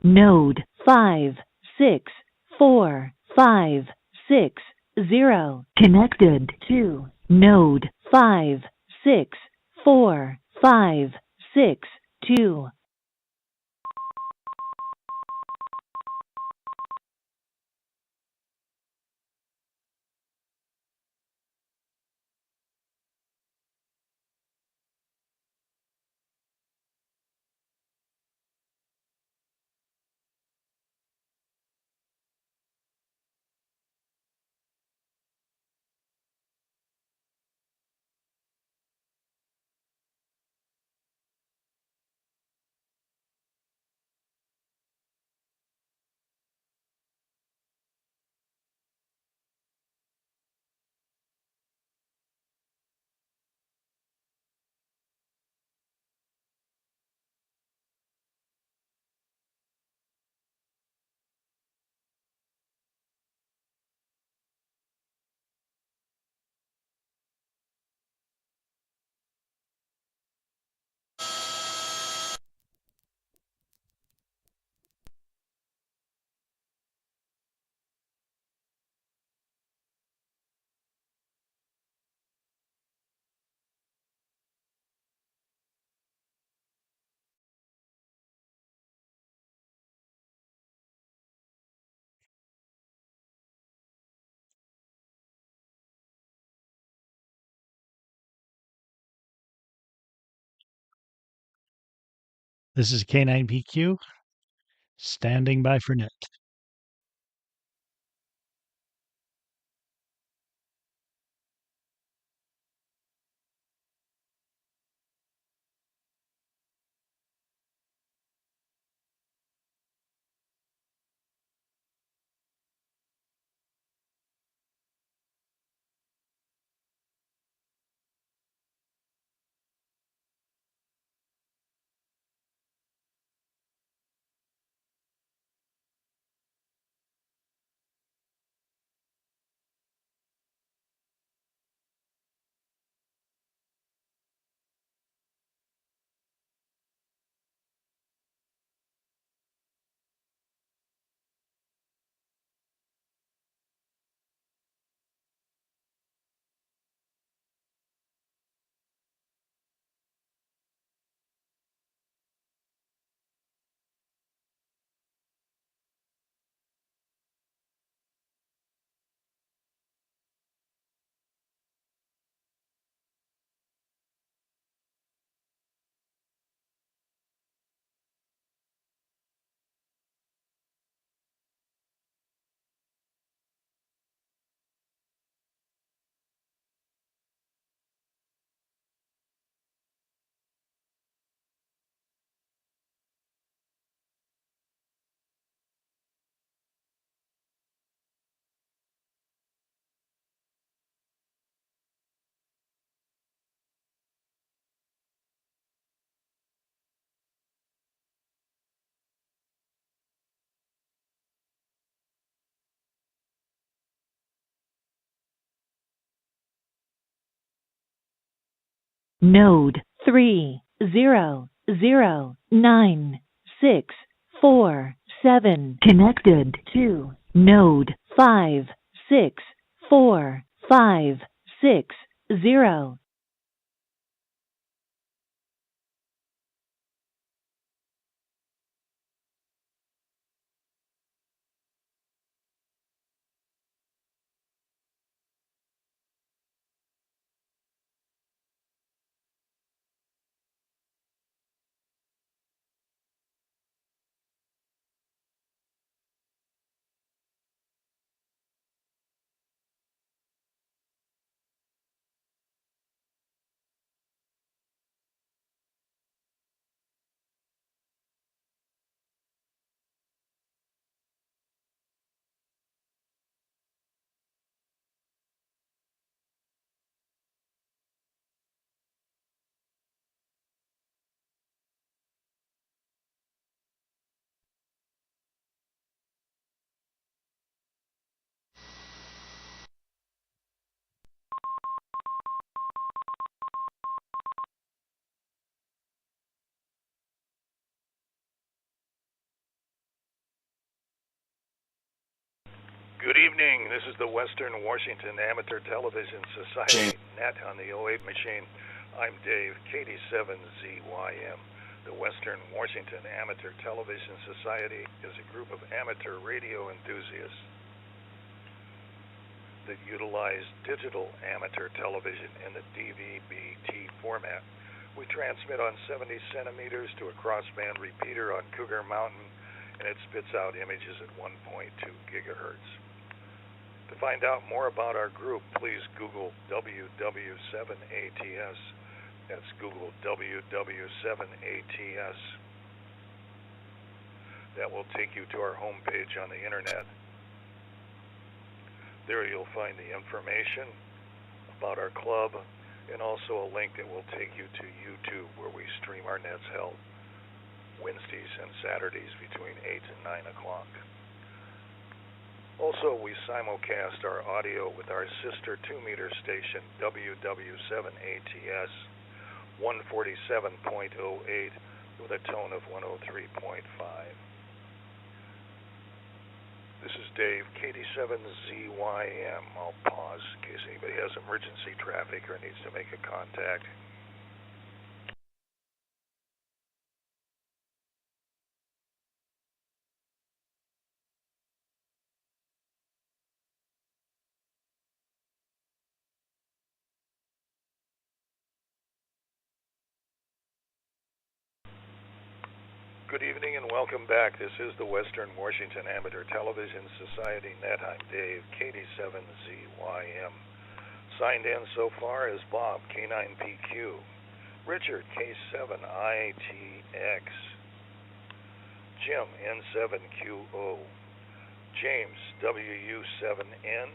Node 564560 connected to node 564562. This is K9PQ, standing by for net. Node 30096447 connected to node 564560. Good evening. This is the Western Washington Amateur Television Society Net on the '08 machine. I'm Dave, KD7ZYM. The Western Washington Amateur Television Society is a group of amateur radio enthusiasts that utilize digital amateur television in the DVB-T format. We transmit on 70 centimeters to a crossband repeater on Cougar Mountain, and it spits out images at 1.2 gigahertz. To find out more about our group, please Google WW7ATS. That's Google WW7ATS. That will take you to our homepage on the internet. There you'll find the information about our club and also a link that will take you to YouTube, where we stream our nets held Wednesdays and Saturdays between 8 and 9 o'clock. Also, we simulcast our audio with our sister 2-meter station, WW7ATS 147.08 with a tone of 103.5. This is Dave, KD7ZYM. I'll pause in case anybody has emergency traffic or needs to make a contact. Good evening and welcome back. This is the Western Washington Amateur Television Society Net. I'm Dave, KD7ZYM. Signed in so far is Bob, K9PQ, Richard, K7ITX, Jim, N7QO, James, WU7N,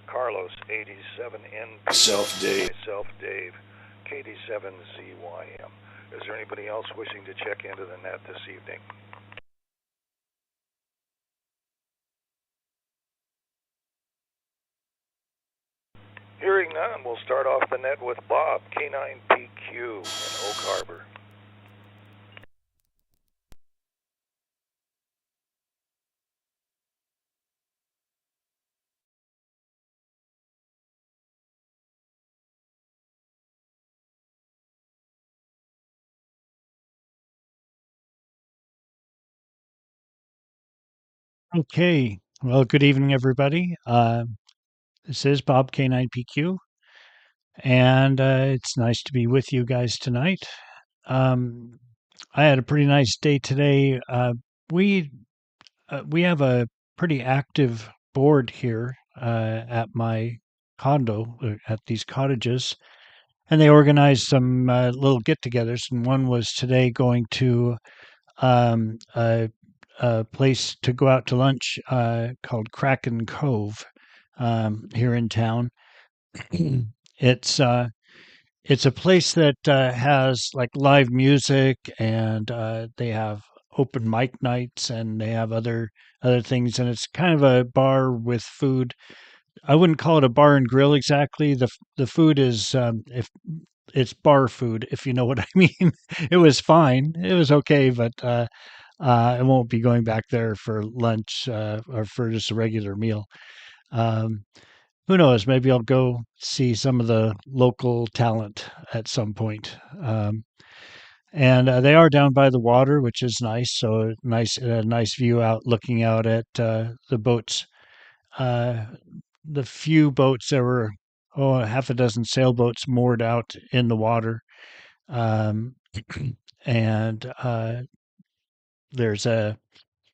Carlos, 87N, Myself, Dave, KD7ZYM. Is there anybody else wishing to check into the net this evening? Hearing none, we'll start off the net with Bob, K9PQ in Oak Harbor. Okay. Well, good evening, everybody. This is Bob K9PQ, and it's nice to be with you guys tonight. I had a pretty nice day today. We we have a pretty active board here at my condo, at these cottages, and they organized some little get-togethers. And one was today going to um, a, a place to go out to lunch called Kraken Cove here in town. it's it's a place that has like live music, and they have open mic nights, and they have other things, and it's kind of a bar with food. I wouldn't call it a bar and grill exactly. The food is if it's bar food, if you know what I mean. It was fine. It was okay, but I won't be going back there for lunch or for just a regular meal. Um, who knows? Maybe I'll go see some of the local talent at some point. And they are down by the water, which is nice. So nice view out, looking out at the boats. Uh, the few boats, there were half a dozen sailboats moored out in the water, um, and there's a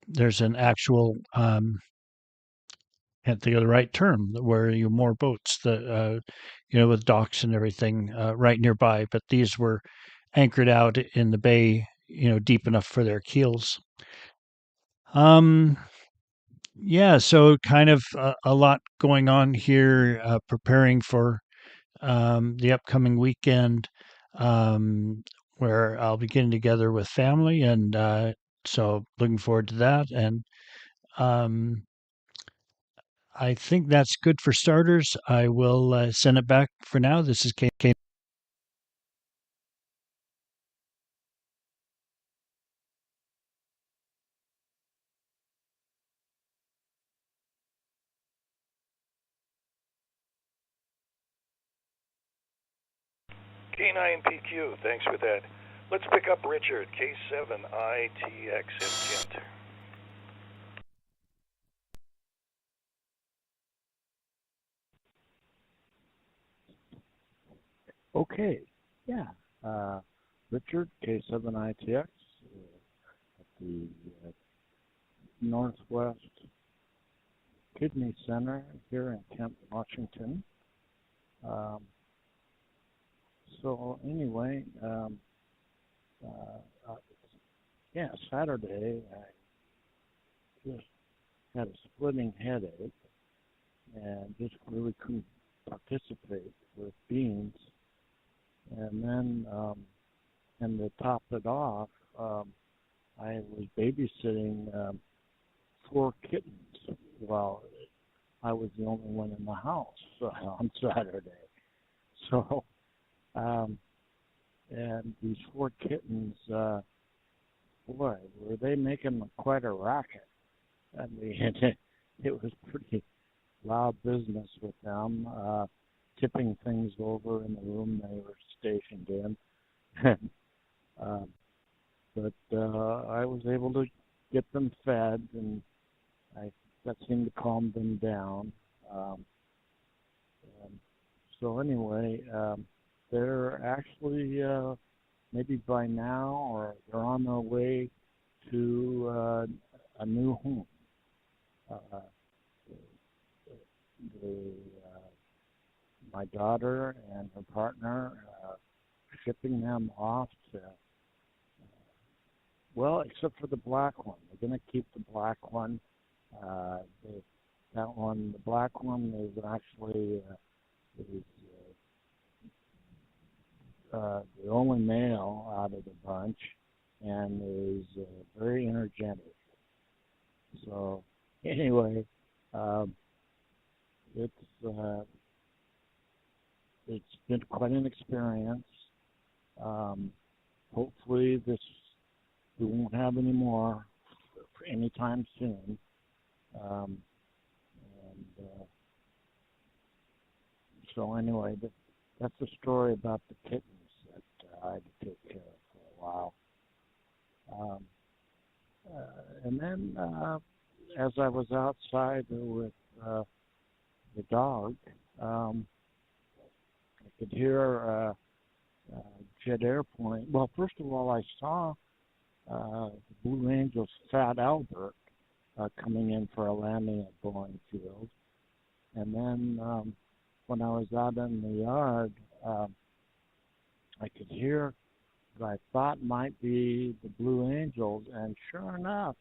there's an actual can't think of the right term, where you moor boats, with docks and everything right nearby. But these were anchored out in the bay, deep enough for their keels. Um, yeah, so kind of a lot going on here, preparing for the upcoming weekend, um, where I'll be getting together with family, and so looking forward to that. And um, I think that's good for starters. I will send it back for now. This is K. K9PQ, thanks for that. Let's pick up Richard, K7ITX in Kent. Okay, yeah. Richard, K7ITX, at the Northwest Kidney Center here in Kent, Washington. So anyway, Saturday I just had a splitting headache and just really couldn't participate with beans. And then, and to top it off, I was babysitting 4 kittens while I was the only one in the house on Saturday. So, and these 4 kittens, boy, were they making quite a racket. I mean, it was pretty loud business with them, tipping things over in the room they were stationed in. But I was able to get them fed, and that seemed to calm them down. So anyway, they're actually maybe by now, or they're on their way to a new home. My daughter and her partner shipping them off to, well, except for the black one. They're going to keep the black one. The black one is actually the only male out of the bunch and is very energetic. So anyway, it's been quite an experience. Hopefully we won't have any more for any time soon. So anyway, that's the story about the kittens that I had to take care of for a while. And then as I was outside with the dog, I could hear jet airplane. Well, first of all, I saw the Blue Angels Fat Albert coming in for a landing at Boeing Field. And then when I was out in the yard, I could hear what I thought might be the Blue Angels, and sure enough,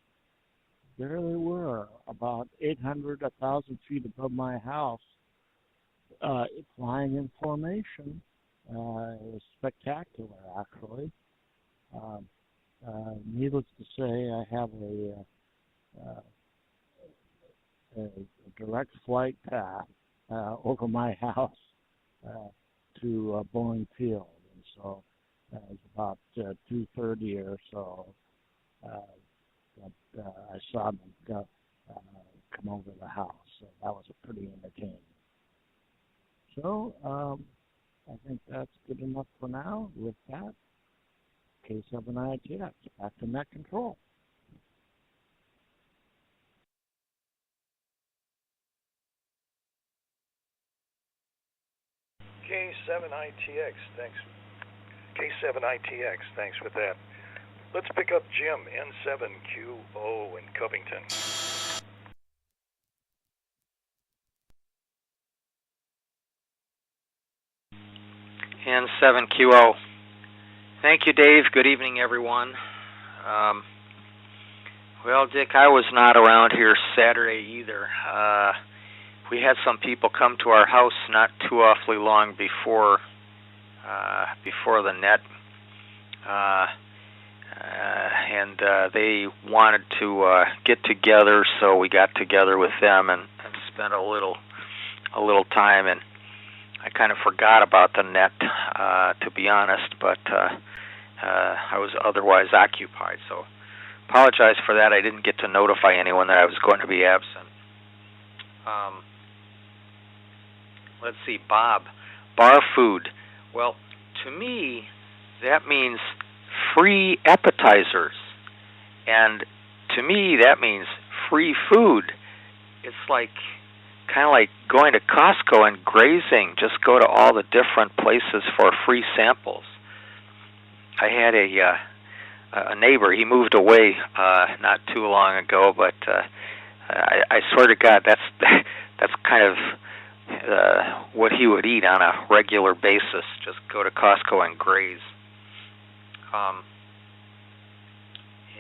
there they were, about 800, 1,000 feet above my house, flying in formation. It was spectacular, actually. Needless to say, I have a direct flight path over my house to Boeing Field, and so it was about 2:30 or so that I saw them come over the house. So that was pretty entertaining. So I think that's good enough for now. With that, K7ITX, back to net control. K7ITX, thanks. K7ITX, thanks for that. Let's pick up Jim, N7QO in Covington. N7QO. Thank you, Dave. Good evening, everyone. Well, Dick, I was not around here Saturday either. We had some people come to our house not too awfully long before the net, and they wanted to get together, so we got together with them and spent a little time. And I kind of forgot about the net, to be honest, but I was otherwise occupied. So apologize for that. I didn't get to notify anyone that I was going to be absent. Let's see, Bob. Bar food. Well, to me, that means free appetizers. And to me, that means free food. It's like kind of like going to Costco and grazing. Just go to all the different places for free samples. I had a neighbor. He moved away not too long ago, but I swear to God, that's kind of what he would eat on a regular basis. Just go to Costco and graze.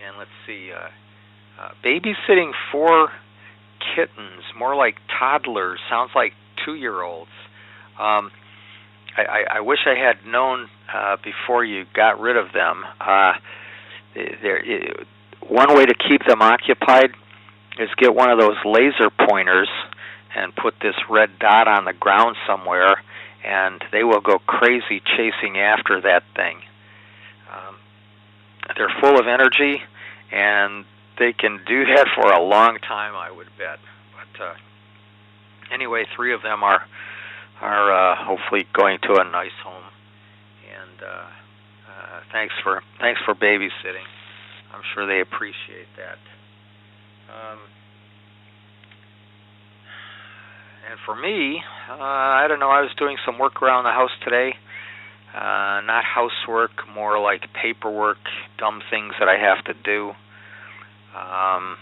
And let's see, babysitting 4 kittens, more like toddlers, sounds like 2-year-olds. I wish I had known before you got rid of them. One way to keep them occupied is get one of those laser pointers and put this red dot on the ground somewhere, and they will go crazy chasing after that thing. They're full of energy, and they can do that for a long time, I would bet. But anyway, 3 of them are hopefully going to a nice home. And thanks for babysitting. I'm sure they appreciate that. And for me, I don't know. I was doing some work around the house today. Not housework, more like paperwork, dumb things that I have to do. I'm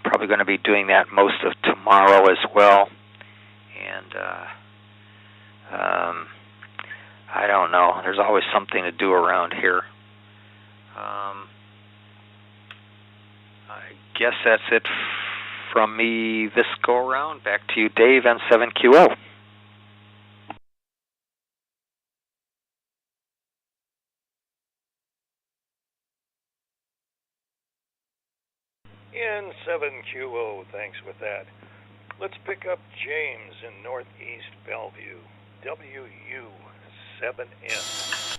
probably going to be doing that most of tomorrow as well. And I don't know. There's always something to do around here. I guess that's it from me this go-around. Back to you, Dave, N7QO. N7QO, thanks with that. Let's pick up James in Northeast Bellevue, WU7N.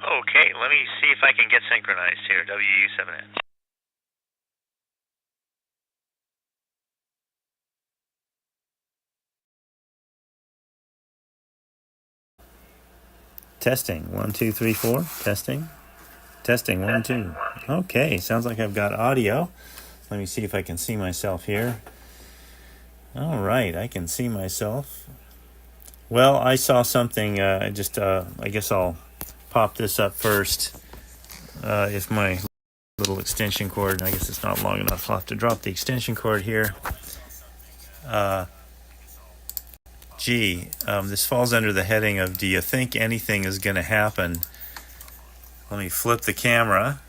Okay, let me see if I can get synchronized here, WU7N. Testing 1 2 3 4. Testing 1 2. Okay, sounds like I've got audio. Let me see if I can see myself here. All right, I can see myself. Well, I saw something. I guess I'll pop this up first. If my little extension cord, I guess it's not long enough, I'll have to drop the extension cord here. This falls under the heading of, do you think anything is going to happen? Let me flip the camera.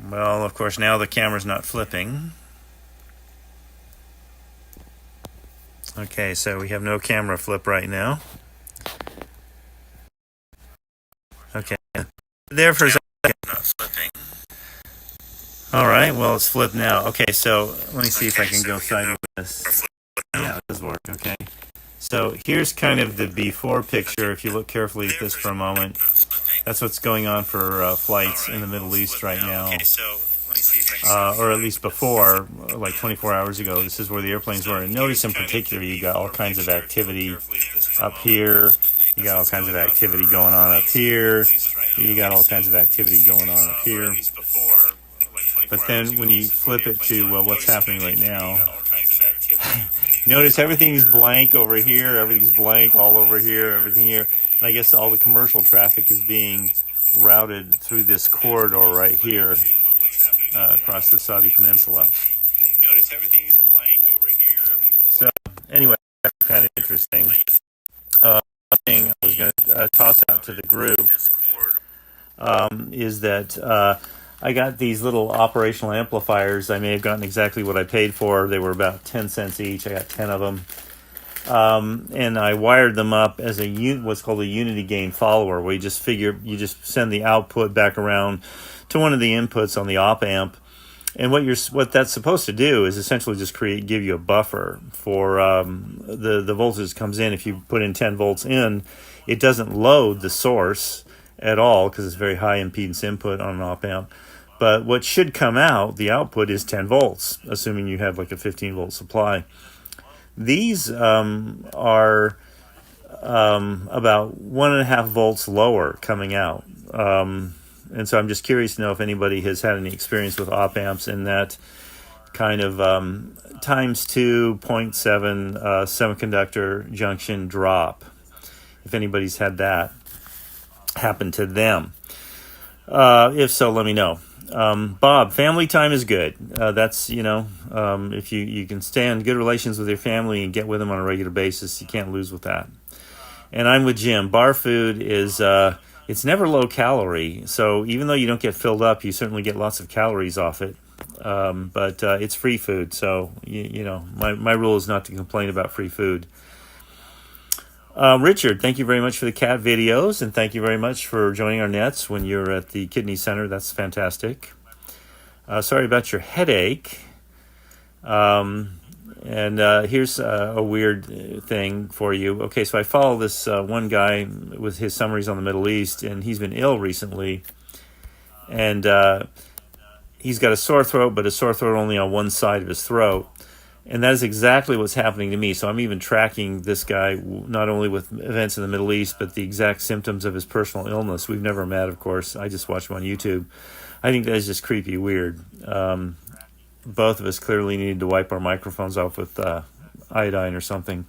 Well, of course, now the camera's not flipping. Okay, so we have no camera flip right now. Okay, there for a second. All right, well, it's flipped now. Okay, so let me see if I can go sideways. Yeah, it does work. Okay. So here's kind of the before picture. If you look carefully at this for a moment, that's what's going on for flights in the Middle East right now. Or at least before, like 24 hours ago. This is where the airplanes were. And notice in particular, you got all kinds of activity up here. You got all kinds of activity going on up here. You got all kinds of activity going on up here. But then when you flip it to what's happening right now, notice everything's blank over here, everything's blank all over here, everything here. And I guess all the commercial traffic is being routed through this corridor right here across the Saudi Peninsula. Notice everything's blank over here, so anyway, that's kind of interesting. Thing I was going to toss out to the group is that I got these little operational amplifiers. I may have gotten exactly what I paid for. They were about 10 cents each. I got 10 of them. And I wired them up as what's called a unity gain follower, where you just send the output back around to one of the inputs on the op amp, And what that's supposed to do is essentially just give you a buffer for the voltage comes in. If you put in 10 volts in, it doesn't load the source at all because it's very high impedance input on an op amp. But what should come out, the output, is 10 volts, assuming you have like a 15 volt supply. These are about 1.5 volts lower coming out. And so I'm just curious to know if anybody has had any experience with op amps in that kind of times 2.7 semiconductor junction drop. If anybody's had that happen to them. If so, let me know. Bob, family time is good. That's, if you can stay in good relations with your family and get with them on a regular basis, you can't lose with that. And I'm with Jim. Bar food is, it's never low calorie. So even though you don't get filled up, you certainly get lots of calories off it. But it's free food. So, my rule is not to complain about free food. Richard, thank you very much for the cat videos, and thank you very much for joining our nets when you're at the kidney center. That's fantastic. Sorry about your headache. And here's a weird thing for you. Okay, so I follow this one guy with his summaries on the Middle East, and he's been ill recently. And he's got a sore throat, but a sore throat only on one side of his throat. And that is exactly what's happening to me. So I'm even tracking this guy not only with events in the Middle East, but the exact symptoms of his personal illness. We've never met, of course. I just watch him on YouTube. I think that is just creepy weird. Both of us clearly need to wipe our microphones off with iodine or something.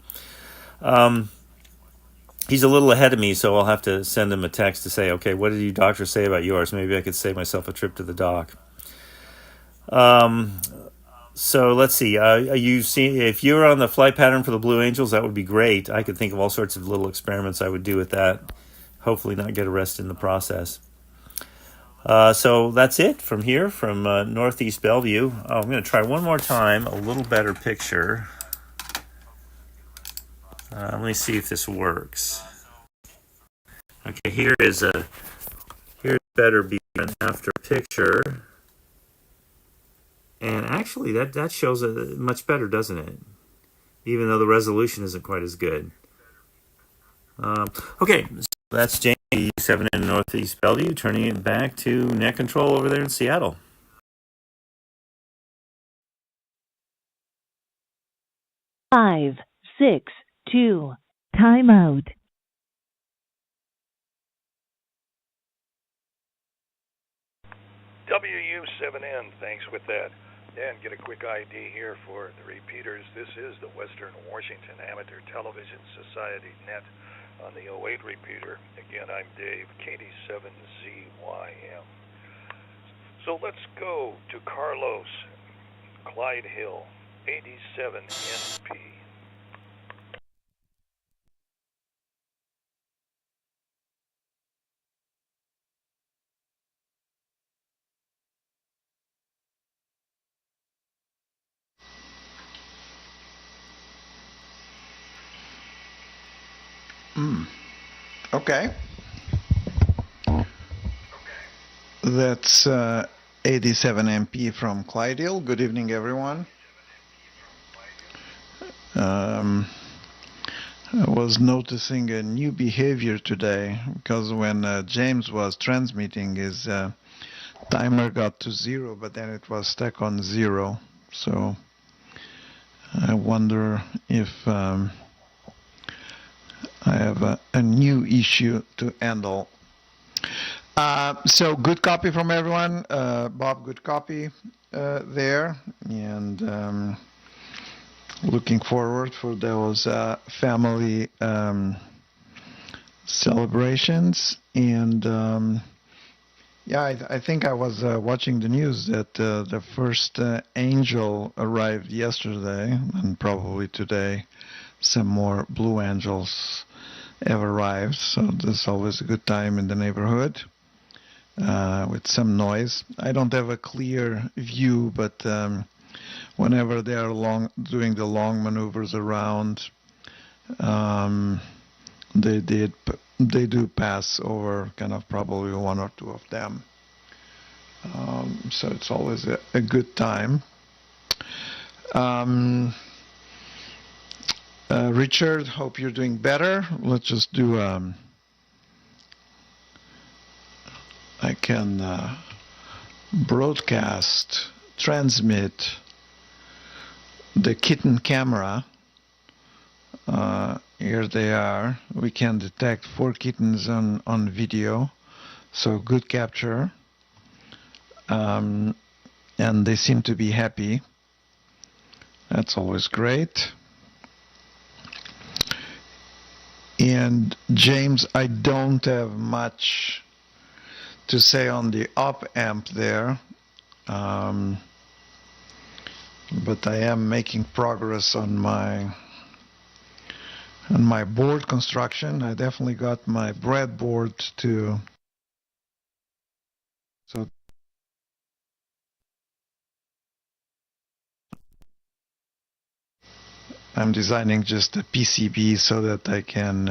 He's a little ahead of me, so I'll have to send him a text to say, okay, what did you doctors say about yours? Maybe I could save myself a trip to the doc. So let's see. If you're on the flight pattern for the Blue Angels, that would be great. I could think of all sorts of little experiments I would do with that. Hopefully not get arrested in the process. So that's it from here, from Northeast Bellevue. I'm going to try one more time, a little better picture. Let me see if this works. Okay, here's better before and after picture. And actually, that shows much better, doesn't it? Even though the resolution isn't quite as good. Okay, so that's Jamie 7 in Northeast Bellevue, turning it back to net control over there in Seattle. 5, 6, 2, timeout. WU7N, thanks with that. And get a quick ID here for the repeaters. This is the Western Washington Amateur Television Society Net on the 08 repeater. Again, I'm Dave, KD7ZYM. So let's go to Carlos, Clyde Hill, 87NP. Okay. That's 87MP from Clydesdale. Good evening, everyone. I was noticing a new behavior today because when James was transmitting, his timer got to 0, but then it was stuck on 0. So I wonder if I have a new issue to handle. So good copy from everyone. Bob, good copy there. And looking forward for those family celebrations. And yeah, I think I was watching the news that the first angel arrived yesterday, and probably today some more Blue Angels have arrived. So this is always a good time in the neighborhood with some noise. I don't have a clear view, but whenever they are doing the long maneuvers around, they do pass over kind of probably one or two of them. So it's always a good time. Richard, hope you're doing better. Let's just do, I can broadcast, transmit the kitten camera. Here they are. We can detect 4 kittens on video, so good capture. And they seem to be happy. That's always great. And James, I don't have much to say on the op amp there, but I am making progress on my board construction. I definitely got my breadboard to, so I'm designing just a PCB so that I can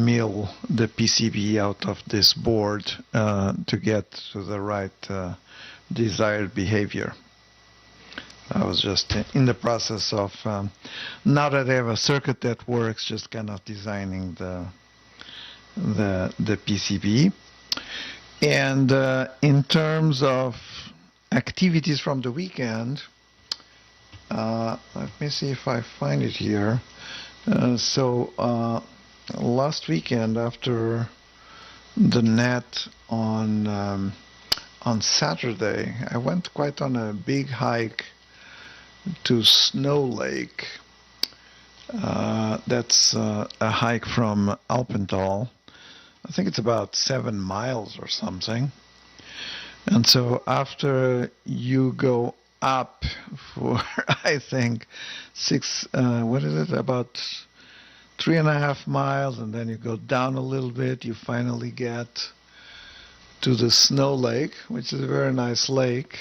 mill the PCB out of this board to get to the right desired behavior. I was just in the process of, now that I have a circuit that works, just kind of designing the PCB. And in terms of activities from the weekend, let me see if I find it here. Last weekend, after the net on Saturday, I went quite on a big hike to Snow Lake. That's a hike from Alpental. I think it's about 7 miles or something. And so after you go up for, I think, about 3.5 miles, and then you go down a little bit, you finally get to the Snow Lake, which is a very nice lake.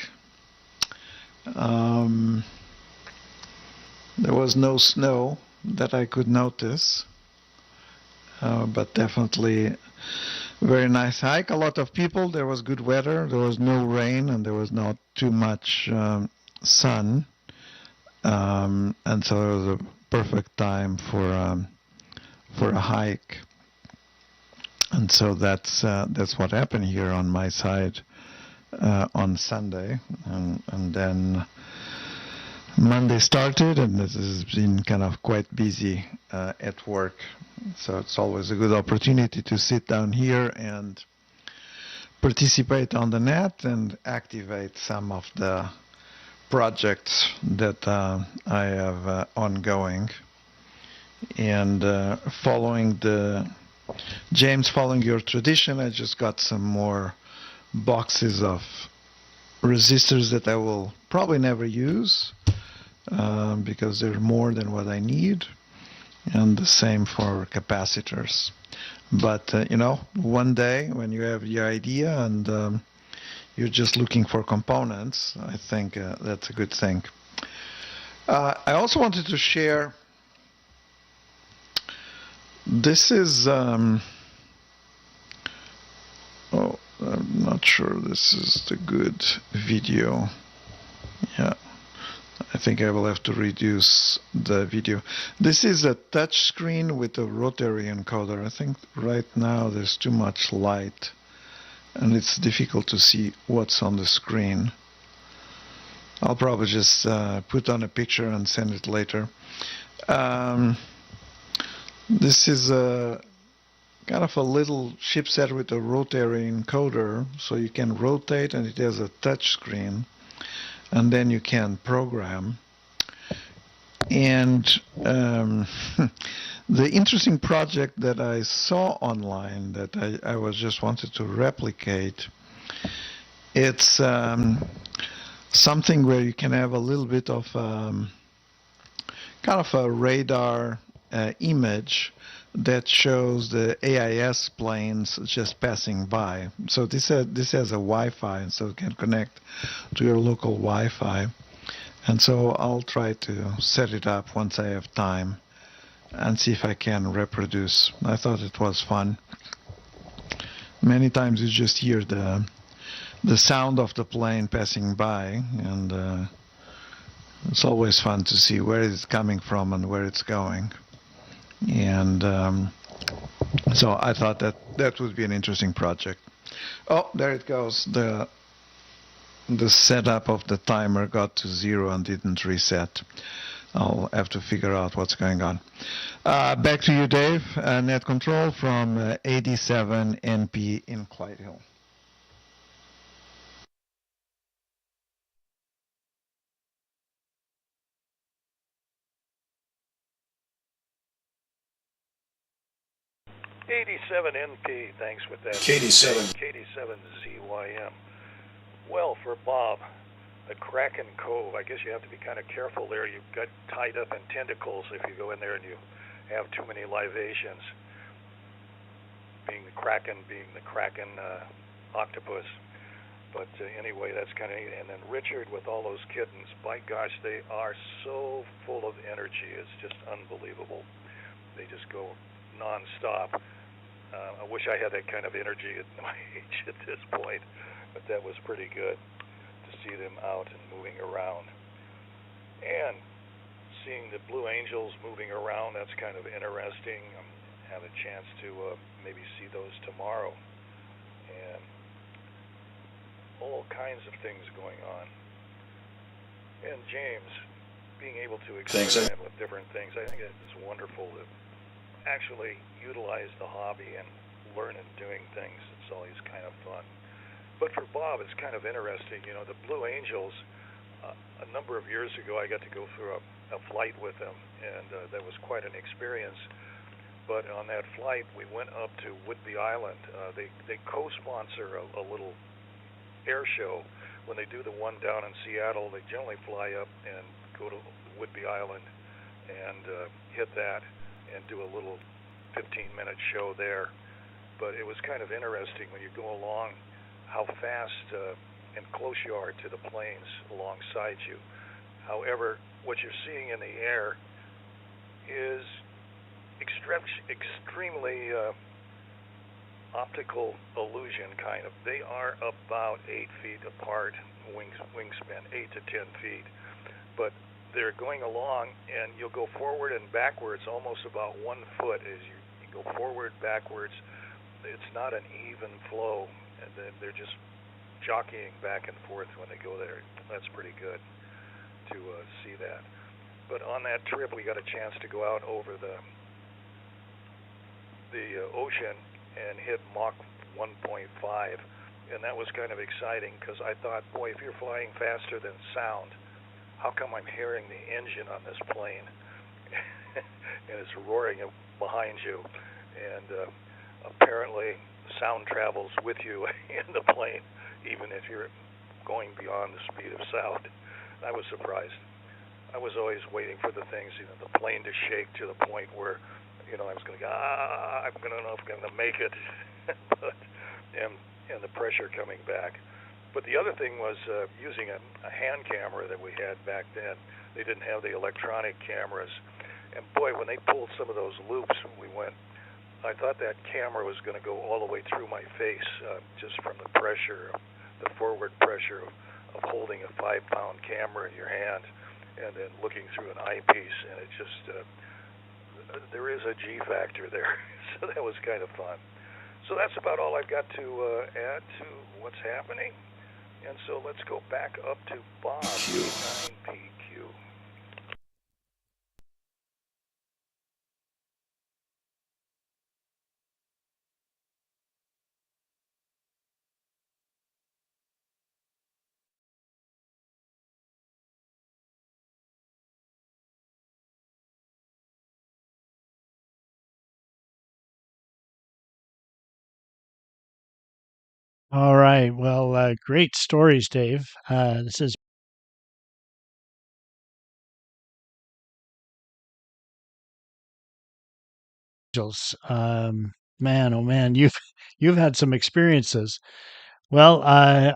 There was no snow that I could notice, but definitely very nice hike. A lot of people. There was good weather. There was no rain, and there was not too much sun, and so it was a perfect time for a hike. And so that's what happened here on my side on Sunday, and then Monday started, and this has been kind of quite busy at work. So it's always a good opportunity to sit down here and participate on the net and activate some of the projects that I have ongoing. And following your tradition, I just got some more boxes of resistors that I will probably never use because they're more than what I need, and the same for capacitors. But one day when you have the idea and you're just looking for components, I think that's a good thing. I also wanted to share, this is I'm not sure this is the good video. Yeah, I think I will have to reduce the video. This is a touch screen with a rotary encoder. I think right now there's too much light and it's difficult to see what's on the screen. I'll probably just put on a picture and send it later. This is a kind of a little chipset with a rotary encoder, so you can rotate, and it has a touch screen, and then you can program. And the interesting project that I saw online that I was just wanted to replicate, it's something where you can have a little bit of kind of a radar image that shows the AIS planes just passing by. So this has a Wi-Fi, so it can connect to your local Wi-Fi. And so I'll try to set it up once I have time and see if I can reproduce. I thought it was fun. Many times you just hear the sound of the plane passing by, and it's always fun to see where it's coming from and where it's going. And so I thought that would be an interesting project. Oh, there it goes. The setup of the timer got to 0 and didn't reset. I'll have to figure out what's going on. Back to you, Dave. Net control from 87 NP in Clyde Hill. '87 NP, thanks with that. KD7. KD7 ZYM. Well, for Bob, the Kraken Cove, I guess you have to be kind of careful there. You've got tied up in tentacles if you go in there and you have too many libations. Being the Kraken octopus. But anyway, that's kind of neat. And then Richard with all those kittens, by gosh, they are so full of energy. It's just unbelievable. They just go nonstop. I wish I had that kind of energy at my age at this point, but that was pretty good to see them out and moving around. And seeing the Blue Angels moving around, that's kind of interesting. Have a chance to maybe see those tomorrow. And all kinds of things going on. And James, being able to experiment with different things, I think it's wonderful to actually utilize the hobby and learn in doing things. It's always kind of fun. But for Bob, it's kind of interesting. You know, the Blue Angels, a number of years ago, I got to go through a flight with them, and that was quite an experience. But on that flight, we went up to Whidbey Island. They co-sponsor a little air show. When they do the one down in Seattle, they generally fly up and go to Whidbey Island and hit that and do a little 15-minute show there. But it was kind of interesting when you go along how fast and close you are to the planes alongside you. However, what you're seeing in the air is extremely optical illusion, kind of. They are about 8 feet apart, wingspan, 8 to 10 feet. But they're going along, and you'll go forward and backwards almost about 1 foot as you go forward, backwards. It's not an even flow, and then they're just jockeying back and forth when they go there. That's pretty good to see that. But on that trip, we got a chance to go out over the ocean and hit Mach 1.5, and that was kind of exciting because I thought, boy, if you're flying faster than sound, how come I'm hearing the engine on this plane? And it's roaring behind you, and apparently sound travels with you in the plane, even if you're going beyond the speed of sound. I was surprised. I was always waiting for the things, the plane to shake to the point where, I was going to go, I'm going to know if I'm going to make it, and the pressure coming back. But the other thing was using a hand camera that we had back then. They didn't have the electronic cameras. And boy, when they pulled some of those loops when we went, I thought that camera was going to go all the way through my face just from the pressure, the forward pressure of holding a 5-pound camera in your hand and then looking through an eyepiece. And it just, there is a G factor there. So that was kind of fun. So that's about all I've got to add to what's happening. And so let's go back up to Bob, 9PQ. All right. Well, great stories, Dave. This is Angels. Man, oh man, you've had some experiences. Well, I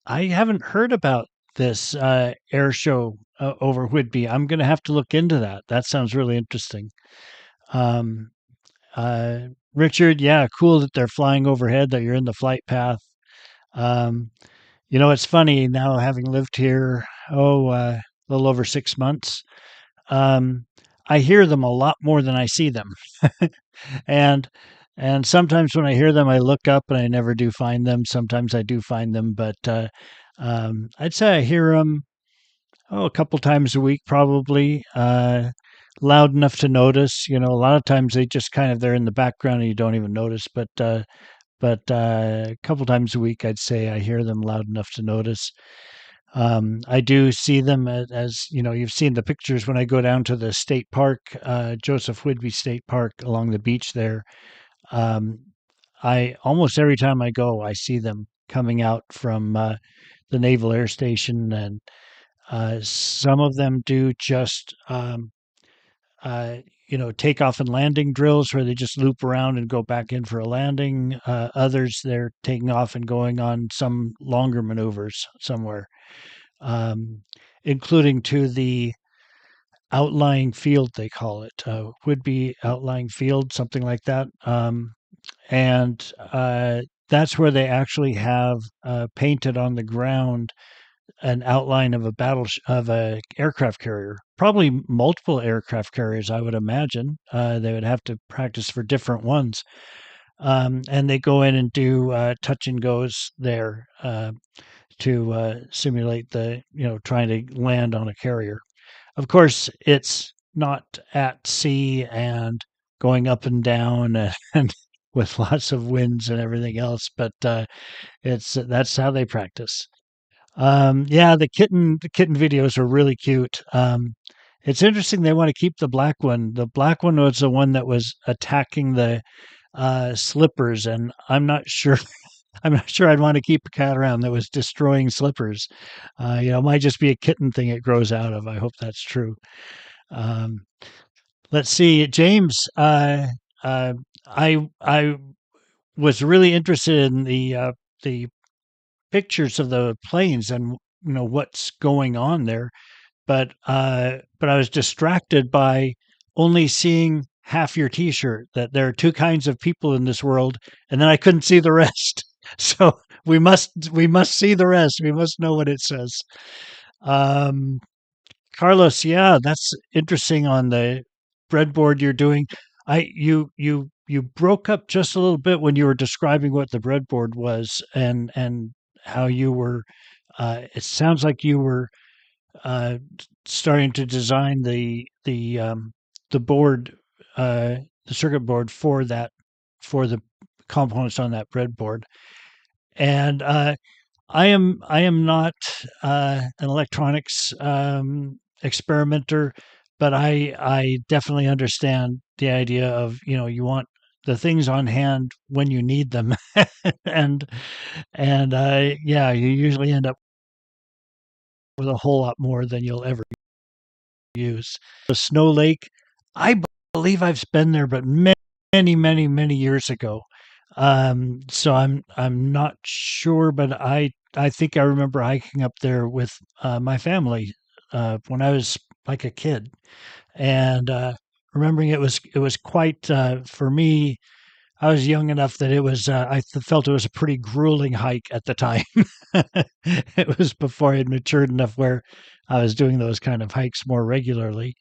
haven't heard about this air show over Whidbey. I'm going to have to look into that. That sounds really interesting. Um, Richard, yeah, cool that they're flying overhead, that you're in the flight path. Um, it's funny now having lived here, a little over 6 months. Um, I hear them a lot more than I see them. and and sometimes when I hear them, I look up and I never do find them. Sometimes I do find them, but I'd say I hear them a couple times a week, probably. Loud enough to notice. A lot of times they just kind of they're in the background and you don't even notice. But a couple times a week, I'd say I hear them loud enough to notice. I do see them as you've seen the pictures when I go down to the state park, Joseph Whidbey State Park along the beach there. Um, I almost every time I go, I see them coming out from the Naval Air Station, and some of them do just uh, takeoff and landing drills where they just loop around and go back in for a landing. Others, they're taking off and going on some longer maneuvers somewhere, um, including to the outlying field, they call it, would be outlying field, something like that. And that's where they actually have painted on the ground an outline of of a aircraft carrier, probably multiple aircraft carriers, I would imagine. They would have to practice for different ones. And they go in and do touch and goes there to simulate trying to land on a carrier. Of course, it's not at sea and going up and down and with lots of winds and everything else, but that's how they practice. Yeah, the kitten videos are really cute. It's interesting they want to keep the black one. The black one was the one that was attacking the slippers, and I'm not sure. I'm not sure I'd want to keep a cat around that was destroying slippers. It might just be a kitten thing it grows out of. I hope that's true. Um, let's see, James. Uh, I was really interested in the pictures of the planes and what's going on there, but I was distracted by only seeing half your T-shirt. That there are two kinds of people in this world, and then I couldn't see the rest. So we must see the rest. We must know what it says. Um, Carlos, yeah, that's interesting on the breadboard you're doing. You broke up just a little bit when you were describing what the breadboard was and how you were. It sounds like you were uh, starting to design the board, the circuit board for the components on that breadboard. And I am not an electronics experimenter, but I definitely understand the idea of you want the things on hand when you need them, and yeah, you usually end up with a whole lot more than you'll ever use. The Snow Lake, I believe I've been there, but many, many, many years ago. So I'm not sure, but I think I remember hiking up there with my family when I was like a kid, and remembering it was quite for me. I was young enough that it was felt it was a pretty grueling hike at the time. It was before I had matured enough where I was doing those kind of hikes more regularly.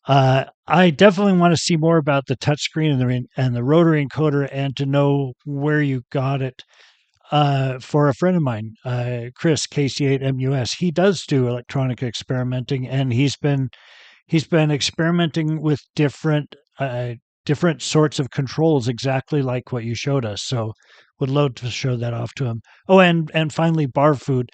I definitely want to see more about the touchscreen and the rotary encoder, and to know where you got it. For a friend of mine, Chris KC8MUS, he does do electronic experimenting, and he's been experimenting with different sorts of controls, exactly like what you showed us. So, would love to show that off to him. Oh, and finally, bar food.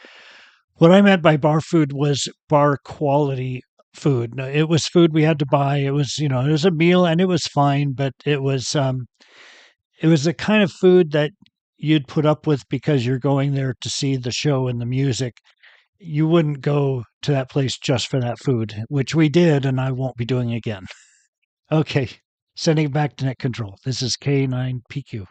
What I meant by bar food was bar quality food. No, it was food we had to buy. It was, it was a meal and it was fine, but it was the kind of food that you'd put up with because you're going there to see the show and the music. You wouldn't go to that place just for that food, which we did, and I won't be doing again. Okay, sending it back to net control. This is K9PQ.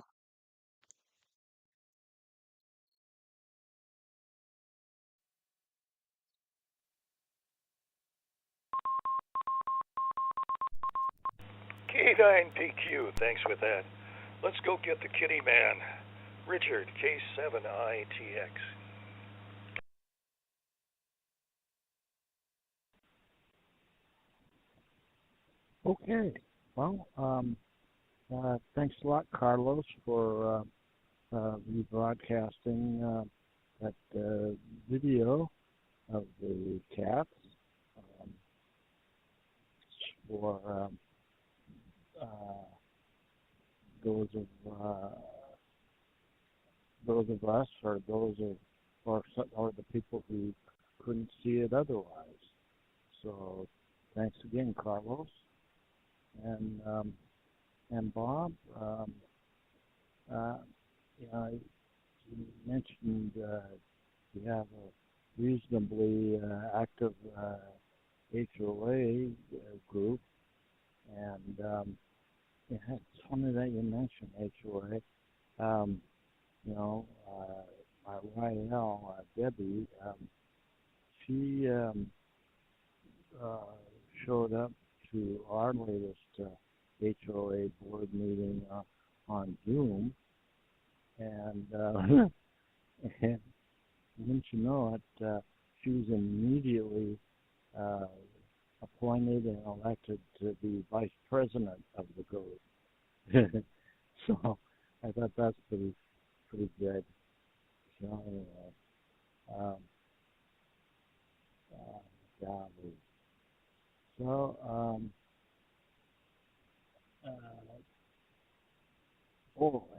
K9PQ, thanks with that. Let's go get the kitty man. Richard, K7ITX. Okay. Well, thanks a lot, Carlos, for rebroadcasting that video of the cats. For those of us, or or the people who couldn't see it otherwise. So, thanks again, Carlos. And Bob, you mentioned you have a reasonably active HOA group, and it's funny that you mentioned HOA. My YL, Debbie, she showed up to our latest HOA board meeting on Zoom, and and wouldn't you know it, she was immediately appointed and elected to be vice president of the group. So I thought that's pretty good. So anyway, golly. So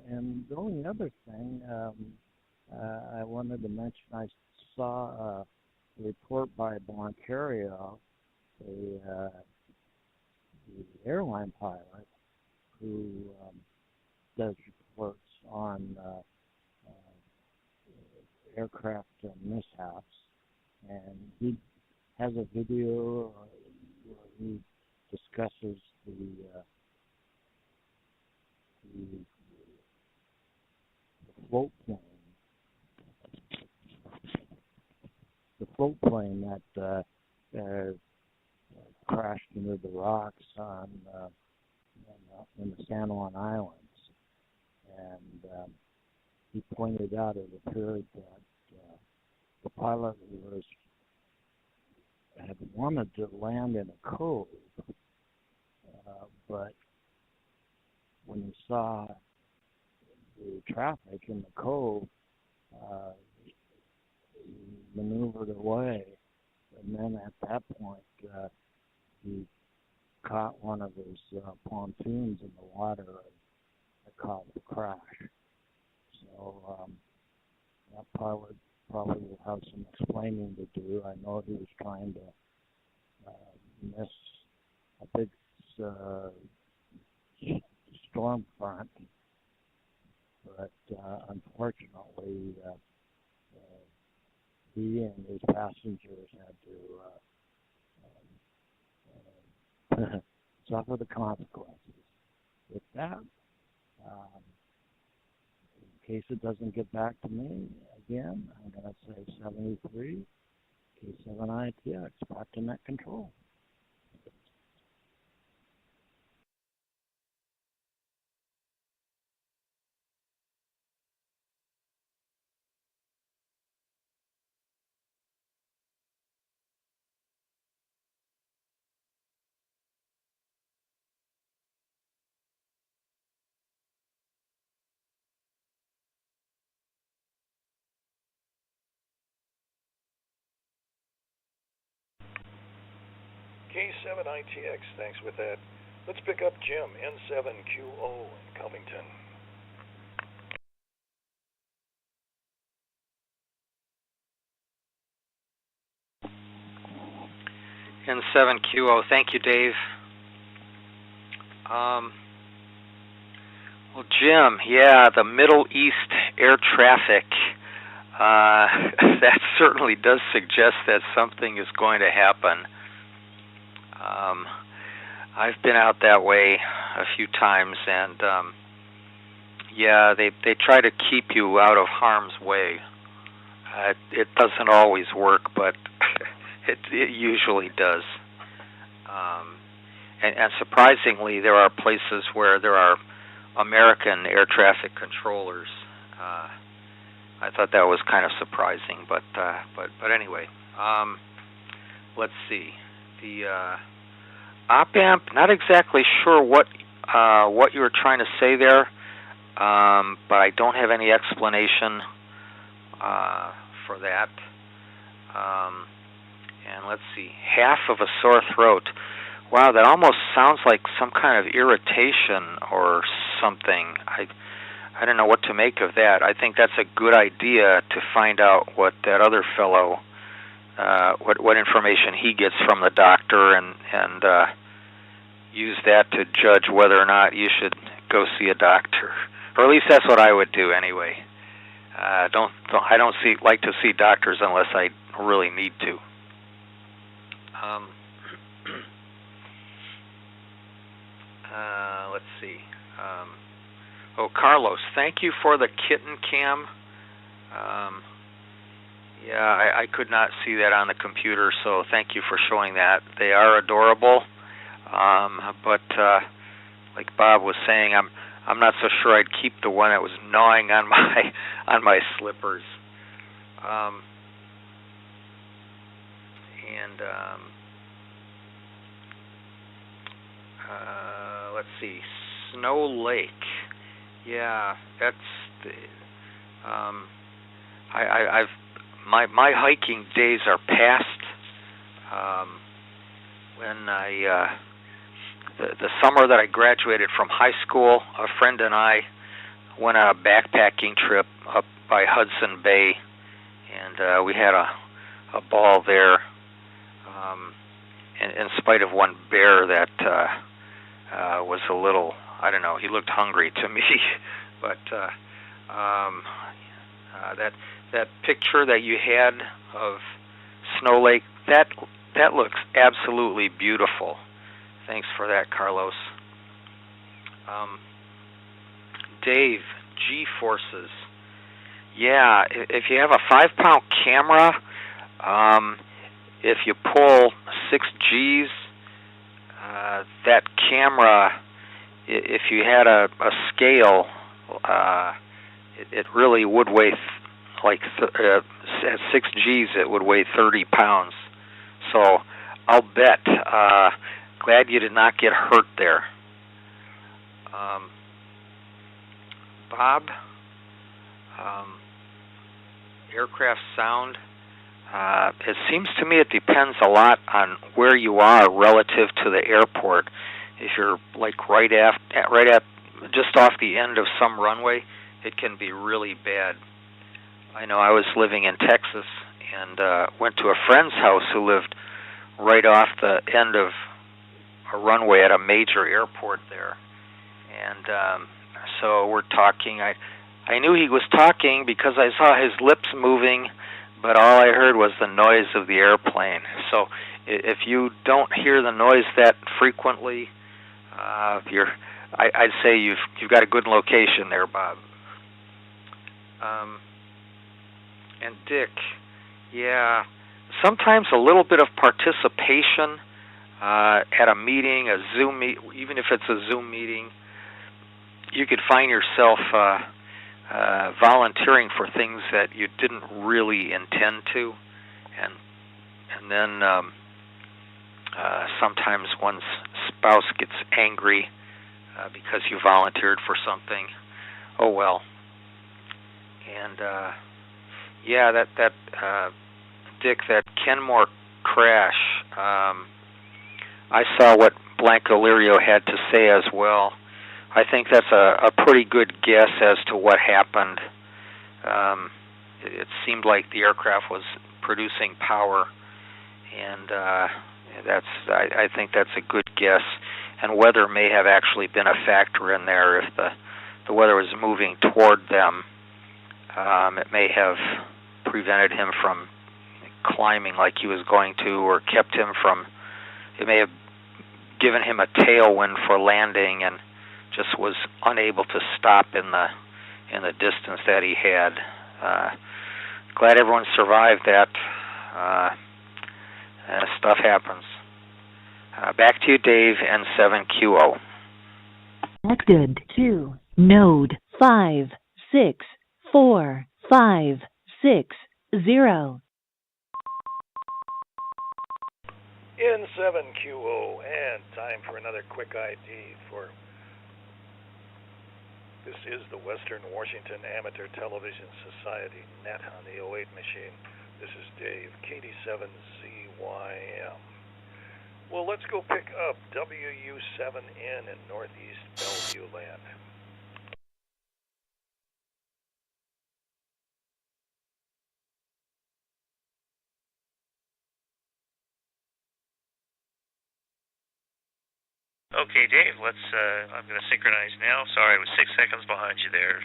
and the only other thing I wanted to mention, I saw a report by Boncario, the airline pilot who does reports on aircraft mishaps, and he has a video where he discusses the float plane. The float plane that crashed into the rocks in the San Juan Islands, and he pointed out it appeared that the pilot had wanted to land in a cove, but when he saw the traffic in the cove, he maneuvered away, and then at that point he caught one of his pontoons in the water, and it caused the crash. So that pilot probably will have some explaining to do. I know he was trying to miss a big storm front, but unfortunately he and his passengers had to suffer the consequences. With that, in case it doesn't get back to me again, I'm going to say 73 K7ITX, back to net control. K7ITX, thanks with that. Let's pick up Jim, N7QO in Covington. N7QO, thank you, Dave. Well, Jim, yeah, the Middle East air traffic, that certainly does suggest that something is going to happen. I've been out that way a few times, and yeah, they try to keep you out of harm's way. It doesn't always work, but it usually does. and surprisingly, there are places where there are American air traffic controllers. I thought that was kind of surprising, but anyway, let's see. The op-amp, not exactly sure what you were trying to say there, but I don't have any explanation for that. And let's see, half of a sore throat. Wow, that almost sounds like some kind of irritation or something. I don't know what to make of that. I think that's a good idea to find out what that other fellow, what information he gets from the doctor, and use that to judge whether or not you should go see a doctor. Or at least that's what I would do anyway. I don't like to see doctors unless I really need to. Let's see. Carlos, thank you for the kitten cam. Yeah, I could not see that on the computer, so thank you for showing that. They are adorable, but like Bob was saying, I'm not so sure I'd keep the one that was gnawing on my slippers. Let's see, Snow Lake. Yeah, that's the. My hiking days are past. When the summer that I graduated from high school, a friend and I went on a backpacking trip up by Hudson Bay, and we had a ball there. In spite of one bear that was a little, I don't know, he looked hungry to me, but that picture that you had of Snow Lake, that looks absolutely beautiful. Thanks for that, Carlos. Dave, G-forces. Yeah, if you have a 5-pound camera, if you pull 6 Gs, that camera, if you had a scale, it really would weigh, at 6 Gs, it would weigh 30 pounds. So I'll bet. Glad you did not get hurt there. Bob, aircraft sound. It seems to me it depends a lot on where you are relative to the airport. If you're like right at just off the end of some runway, it can be really bad. I know I was living in Texas and went to a friend's house who lived right off the end of a runway at a major airport there, and so we're talking. I knew he was talking because I saw his lips moving, but all I heard was the noise of the airplane. So if you don't hear the noise that frequently, I'd say you've got a good location there, Bob. And Dick, yeah, sometimes a little bit of participation at a meeting, a Zoom meet, even if it's a Zoom meeting, you could find yourself volunteering for things that you didn't really intend to, and then sometimes one's spouse gets angry because you volunteered for something. Oh well. And yeah, that Dick, that Kenmore crash. I saw what Blanca Lirio had to say as well. I think that's a pretty good guess as to what happened. It seemed like the aircraft was producing power, and I think that's a good guess. And weather may have actually been a factor in there. If the weather was moving toward them, it may have prevented him from climbing like he was going to, or kept him from. It may have given him a tailwind for landing, and just was unable to stop in the distance that he had. Glad everyone survived that. Stuff happens. Back to you, Dave, and 7QO. Connected to node 564560. In 7QO, and time for another quick ID for. This is the Western Washington Amateur Television Society Net on the 08 machine. This is Dave, KD7ZYM. Well, let's go pick up WU7N in northeast Bellevue land. Okay, Dave, I'm going to synchronize now. Sorry, I was 6 seconds behind you there.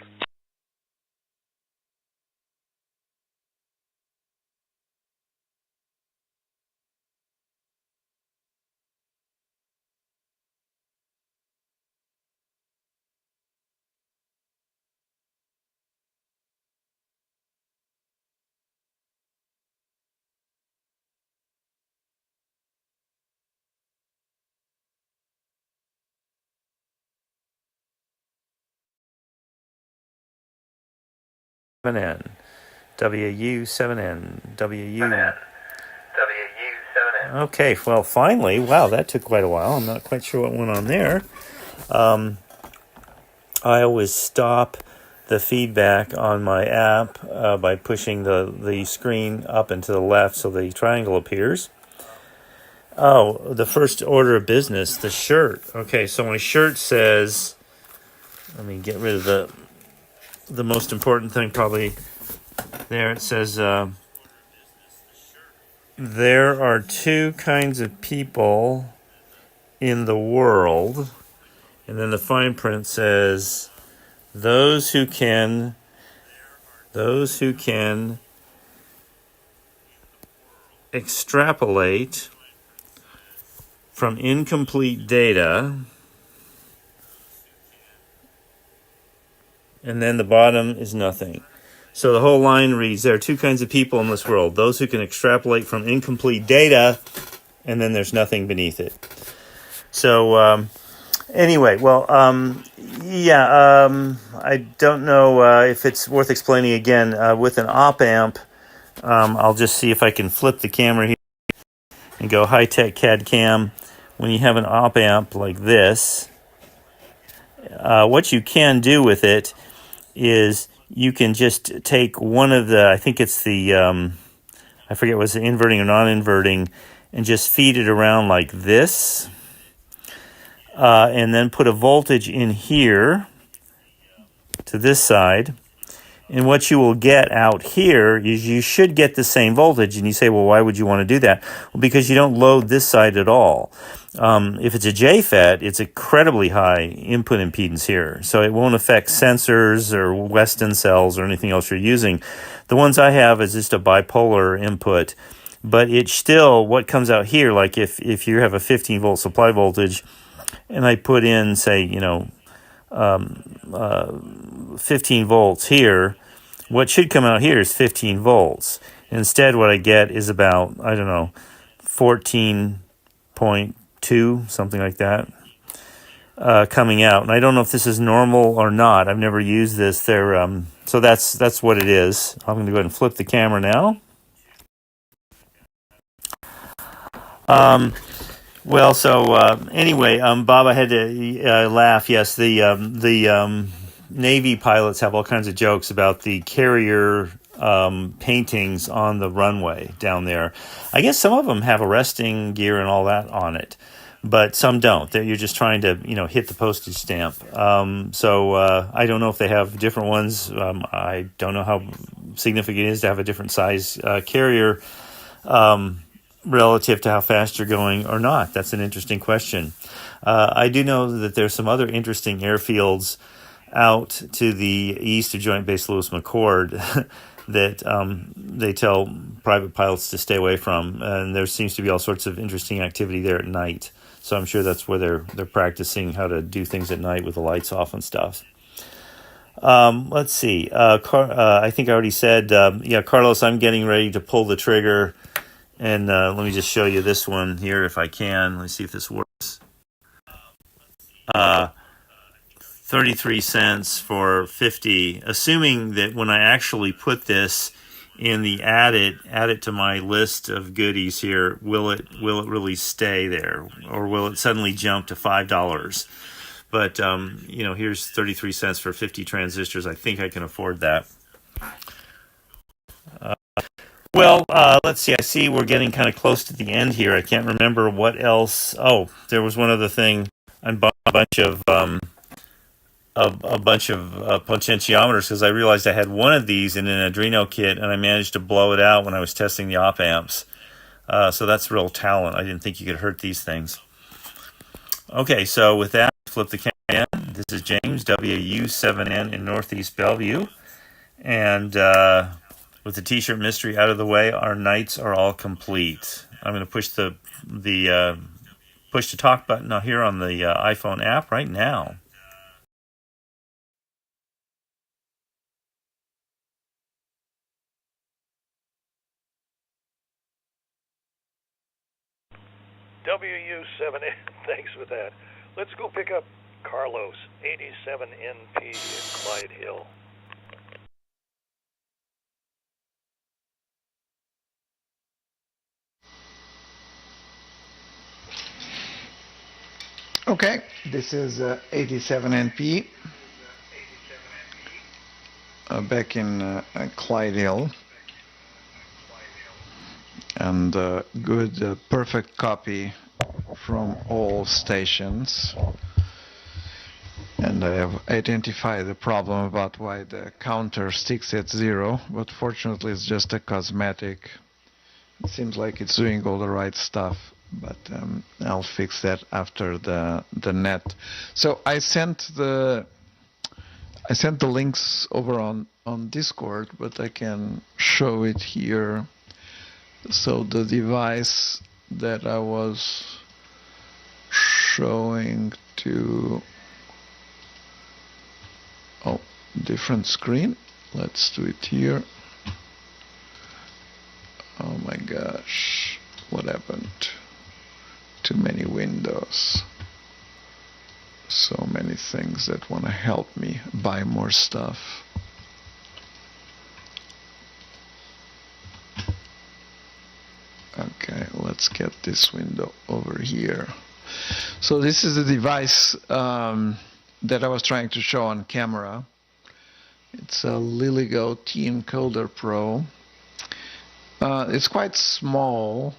WU7N. Okay, well, finally, wow, that took quite a while. I'm not quite sure what went on there. I always stop the feedback on my app by pushing the screen up and to the left so the triangle appears. Oh, the first order of business, the shirt. Okay, so my shirt says, let me get rid of the most important thing probably there. It says, there are two kinds of people in the world. And then the fine print says, those who can extrapolate from incomplete data. And then the bottom is nothing. So the whole line reads, there are two kinds of people in this world. Those who can extrapolate from incomplete data, and then there's nothing beneath it. So, anyway, well, I don't know if it's worth explaining again. With an op-amp, I'll just see if I can flip the camera here and go high-tech CAD cam. When you have an op-amp like this, what you can do with it is you can just take one of the, I think it's the, I forget was it inverting or non-inverting, and just feed it around like this. And then put a voltage in here to this side. And what you will get out here is you should get the same voltage. And you say, well, why would you want to do that? Well, because you don't load this side at all. If it's a JFET, it's incredibly high input impedance here. So it won't affect sensors or Weston cells or anything else you're using. The ones I have is just a bipolar input. But it's still what comes out here, like if you have a 15 volt supply voltage, and I put in, say, 15 volts here, what should come out here is 15 volts. Instead, what I get is about, 14.2, something like that, coming out. And I don't know if this is normal or not. I've never used this. So that's what it is. I'm going to go ahead and flip the camera now. Well, so anyway, Bob, I had to laugh. Yes, the Navy pilots have all kinds of jokes about the carrier paintings on the runway down there. I guess some of them have arresting gear and all that on it, but some don't. You're just trying to, hit the postage stamp. So I don't know if they have different ones. I don't know how significant it is to have a different size carrier. Relative to how fast you're going or not. That's an interesting question. I do know that there's some other interesting airfields out to the east of Joint Base Lewis McChord that they tell private pilots to stay away from. And there seems to be all sorts of interesting activity there at night. So I'm sure that's where they're practicing how to do things at night with the lights off and stuff. Let's see. I think I already said, Carlos, I'm getting ready to pull the trigger And let me just show you this one here if I can. Let's see if this works. 33 cents for 50, assuming that when I actually put this in the add it to my list of goodies here, will it really stay there, or will it suddenly jump to $5? But here's 33 cents for 50 transistors. I think I can afford that. Let's see. I see we're getting kind of close to the end here. I can't remember what else. Oh, there was one other thing. I bought a bunch of potentiometers because I realized I had one of these in an Arduino kit, and I managed to blow it out when I was testing the op amps. So that's real talent. I didn't think you could hurt these things. Okay, so with that, flip the camera in. This is James, WU7N in Northeast Bellevue. And with the t-shirt mystery out of the way, our nights are all complete. I'm going to push the push to talk button now here on the iPhone app right now. WU7N, thanks for that. Let's go pick up Carlos, 87NP in Clyde Hill. Okay, this is 87NP back in Clyde Hill, and good, perfect copy from all stations. And I have identified the problem about why the counter sticks at 0, but fortunately it's just a cosmetic. It seems like it's doing all the right stuff, but I'll fix that after the net. So I sent the links over on Discord, but I can show it here. So the device that I was showing to, different screen. Let's do it here. Oh my gosh, what happened? Too many windows. So many things that want to help me buy more stuff. Okay, let's get this window over here. So this is the device that I was trying to show on camera. It's a LilyGo T-Encoder Pro. It's quite small,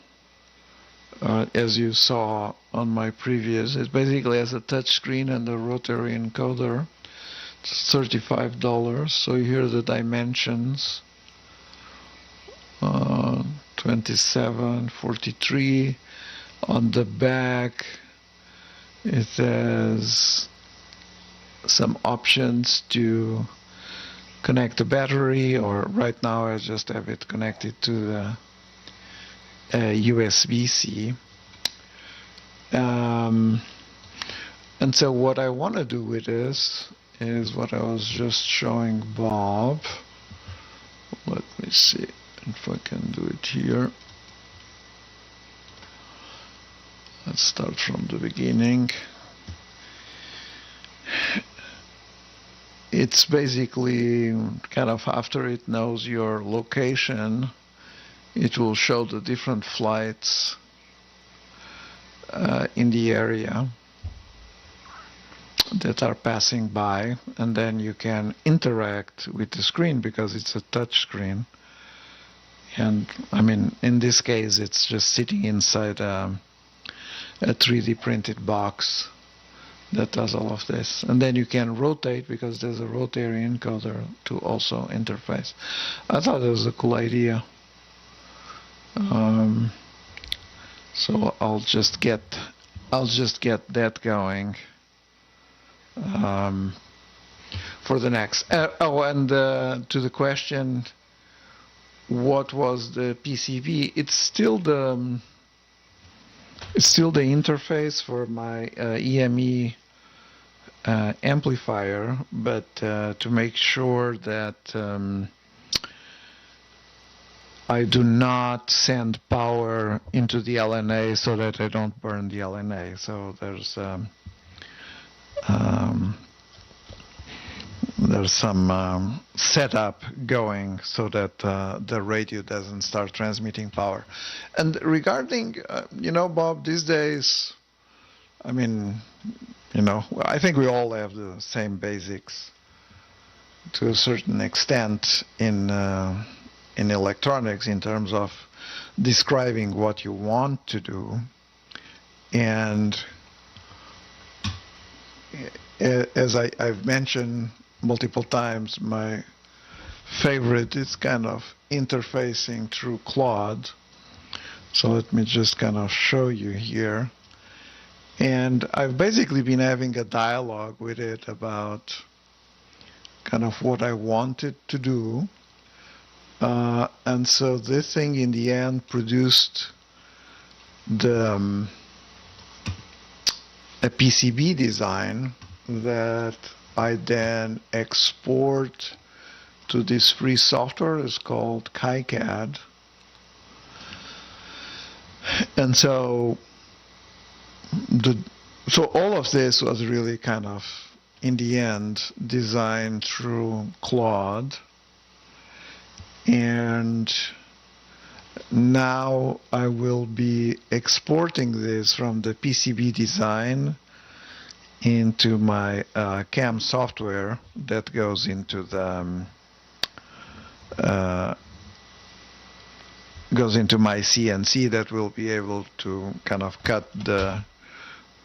as you saw on my previous. It basically has a touch screen and a rotary encoder. It's $35. So here are the dimensions. 27, 43. On the back, it has some options to connect the battery, or right now I just have it connected to the USB-C. And so what I want to do with this is what I was just showing Bob. Let me see if I can do it here. Let's start from the beginning. It's basically kind of, after it knows your location, it will show the different flights in the area that are passing by, and then you can interact with the screen because it's a touch screen. And I mean, in this case, it's just sitting inside a 3D printed box that does all of this. And then you can rotate because there's a rotary encoder to also interface. I thought it was a cool idea. So I'll just get that going for the next. And to the question, what was the PCB? It's still the interface for my EME amplifier, but to make sure that I do not send power into the LNA so that I don't burn the LNA. So there's some setup going so that the radio doesn't start transmitting power. And regarding, Bob, these days, I mean, I think we all have the same basics to a certain extent in electronics in terms of describing what you want to do. And as I've mentioned multiple times, my favorite is kind of interfacing through Claude. So let me just kind of show you here. And I've basically been having a dialogue with it about kind of what I wanted to do. And so this thing in the end produced a PCB design that I then export to this free software. It's called KiCad. And so all of this was really kind of, in the end, designed through Claude. And now I will be exporting this from the PCB design into my CAM software that goes into the my CNC that will be able to kind of cut the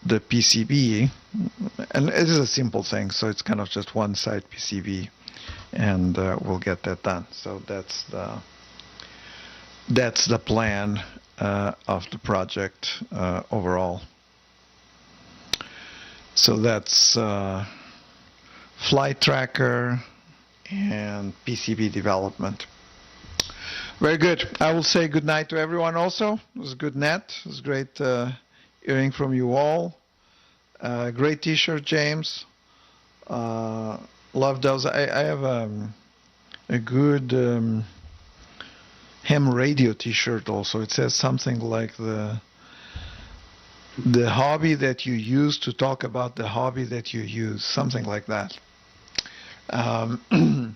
PCB. And it is a simple thing, so it's kind of just one side PCB, and we'll get that done. So that's the plan of the project overall. So that's flight tracker and PCB development. Very good. I will say good night to everyone also. It was a good net. It was great hearing from you all. Great t-shirt, James. Love those. I have a good ham radio t-shirt also. It says something like the hobby that you use to talk about the hobby that you use, something like that. And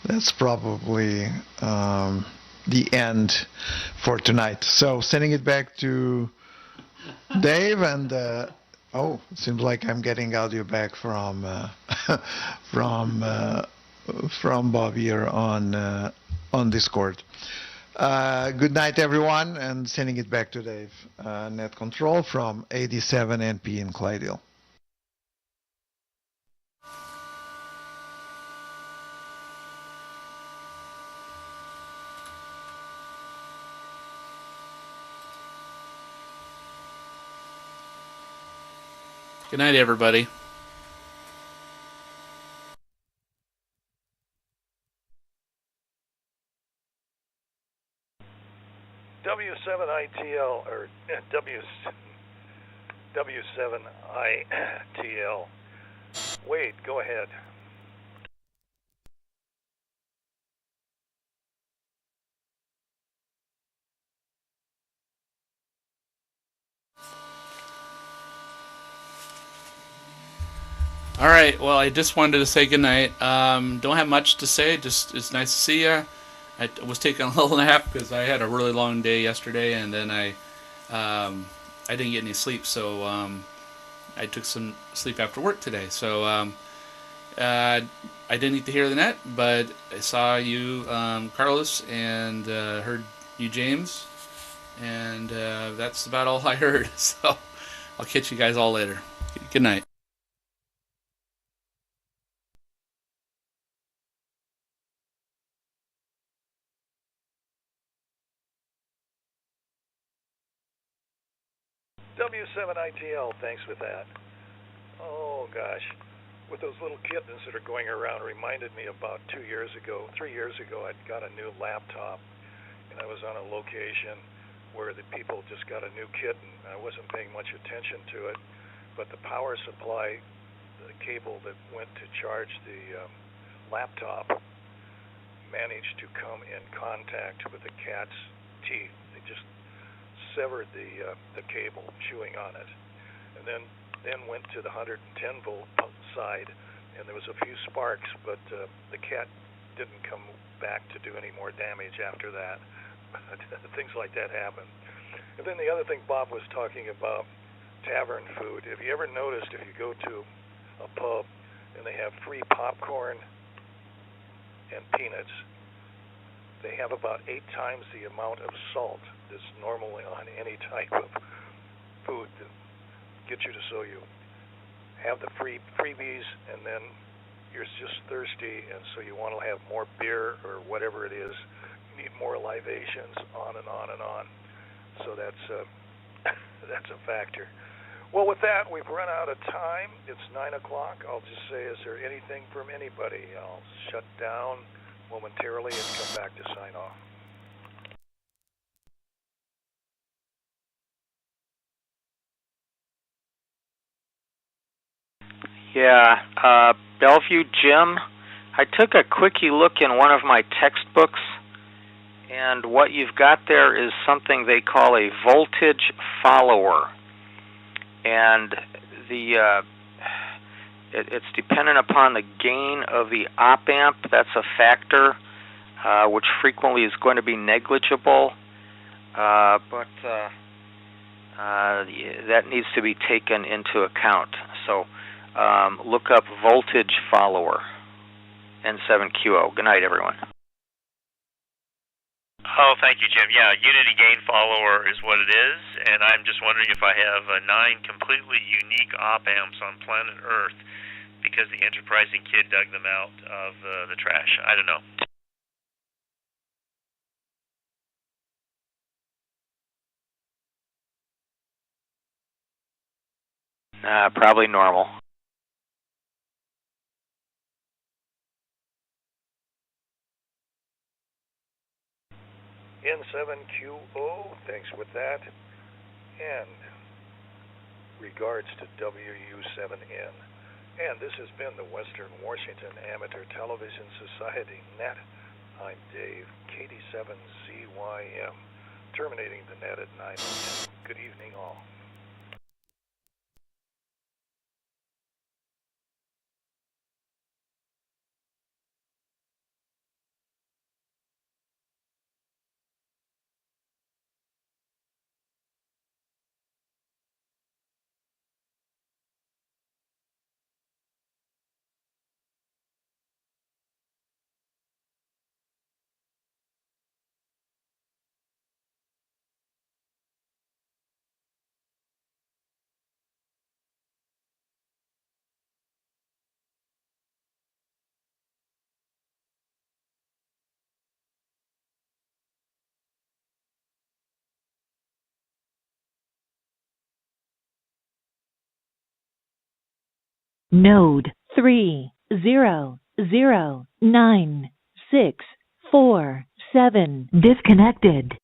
that's probably the end for tonight. So sending it back to Dave, and it seems like I'm getting audio back from from Bob here on Discord. Good night, everyone, and sending it back to Dave. Net control from 87 NP in Clydesdale. Good night, everybody. W7ITL, or W7ITL. Wade, go ahead. All right. Well, I just wanted to say goodnight. Don't have much to say. Just it's nice to see you. I was taking a little nap because I had a really long day yesterday, and then I didn't get any sleep, so I took some sleep after work today. So I didn't get to hear the net, but I saw you, Carlos, and heard you, James, and that's about all I heard. So I'll catch you guys all later. Good night. W7ITL, thanks for that. Oh, gosh. With those little kittens that are going around, reminded me about 3 years ago, I'd got a new laptop, and I was on a location where the people just got a new kitten. I wasn't paying much attention to it, but the power supply, the cable that went to charge the laptop managed to come in contact with the cat's teeth. They just severed the cable, chewing on it, and then went to the 110 volt side, and there was a few sparks, but the cat didn't come back to do any more damage after that. Things like that happen. And then the other thing Bob was talking about, tavern food. Have you ever noticed if you go to a pub and they have free popcorn and peanuts, they have about 8 times the amount of salt that's normally on any type of food to get you to, so you have the freebies, and then you're just thirsty, and so you want to have more beer or whatever it is. You need more libations, on and on and on. So that's that's a factor. Well, with that, we've run out of time. It's 9 o'clock. I'll just say, is there anything from anybody? I'll shut down momentarily and come back to sign off. Yeah, Bellevue Jim, I took a quickie look in one of my textbooks, and what you've got there is something they call a voltage follower. And it's dependent upon the gain of the op amp. That's a factor, which frequently is going to be negligible, but that needs to be taken into account. So look up voltage follower, N7QO. Good night, everyone. Oh, thank you, Jim. Yeah, unity gain follower is what it is, and I'm just wondering if I have 9 completely unique op amps on planet Earth because the enterprising kid dug them out of the trash. I don't know. Probably normal. N7QO, thanks with that. And regards to WU7N. And this has been the Western Washington Amateur Television Society Net. I'm Dave, KD7ZYM, terminating the net at 9:10. Good evening, all. Node 3009647 disconnected.